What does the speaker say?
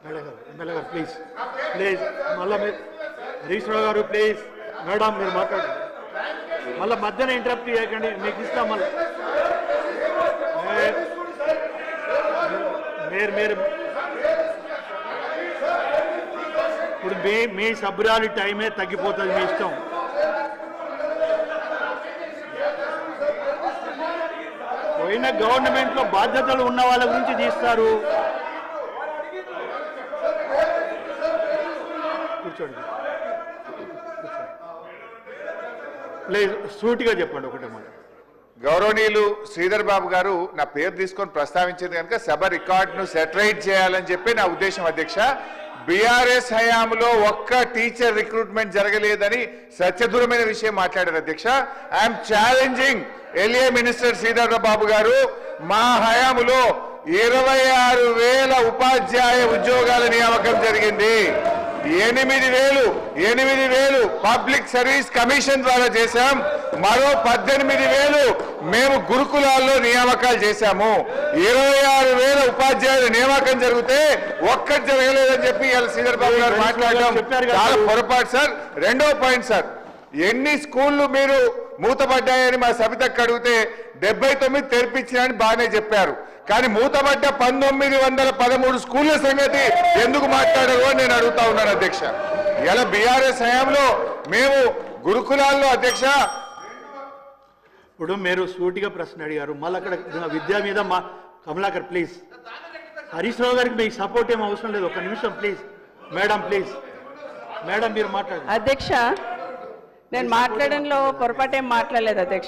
MLA గారు please please మళ్ళీ మీరు హరీష్ రావు గారు ప్లీజ్ మేడం మీరు మాట్లాడండి మళ్ళీ మధ్యన ఇంటరప్ట్ చేయకండి మీకు ఇస్తాం మళ్ళీ మీరు ఇప్పుడు మీ సభ్యురాలి టైమే తగ్గిపోతుంది మీ ఇష్టం పోయిన గవర్నమెంట్లో బాధ్యతలు ఉన్న వాళ్ళ గురించి తీస్తారు కూర్చోండి ప్లీజ్ సూటిగా చెప్పండి ఒకటే మాట గౌరవనీయులు శ్రీధర్ బాబు గారు నా పేరు తీసుకొని ప్రస్తావించింది కనుక సభ రికార్డును సెటరైట్ చేయాలని చెప్పి నా ఉద్దేశం అధ్యక్ష బీఆర్ఎస్ హయాంలో ఒక్క టీచర్ రిక్రూట్మెంట్ జరగలేదని సత్యదూరమైన విషయం మాట్లాడారు అధ్యక్ష I'm challenging LA minister Sridhar Babu garu మా హయాంలో 26,000 ఉపాధ్యాయ ఉద్యోగాల నియామకం జరిగింది 8,000 పబ్లిక్ సర్వీస్ కమిషన్ ద్వారా చేశాం మరో 18,000 మేము గురుకులాల్లో నియామకాలు చేశాము 26,000 ఉపాధ్యాయుల నియామకం జరిగితే ఒక్కటి జరగలేదని చెప్పి శ్రీధర్ బాబు గారు మాట్లాడడం చాలా పొరపాటు సార్ రెండో పాయింట్ సార్ ఎన్ని స్కూళ్లు మీరు మూతపడ్డాయని మా సబితకు అడిగితే 79 తెరిపించినని బాగానే చెప్పారు కానీ మూతపడ్డ 1913 స్కూళ్ల సంగతి ఎందుకు మాట్లాడారు అని నేను అడుగుతా ఉన్నాను అధ్యక్ష ఇలా బీఆర్ఎస్ హయాంలో మేము గురుకులాల్లో అధ్యక్ష ఇప్పుడు మీరు సూటిగా ప్రశ్న అడిగారు మళ్ళీ అక్కడ విద్య మీద మా కమలాకర్ ప్లీజ్ హరీష్ రావు గారికి మీకు సపోర్ట్ ఏం అవసరం లేదు ఒక నిమిషం ప్లీజ్ మేడం మీరు మాట్లాడండి అధ్యక్ష నేను మాట్లాడంలో పొరపాటు ఏం మాట్లాడలేదు అధ్యక్ష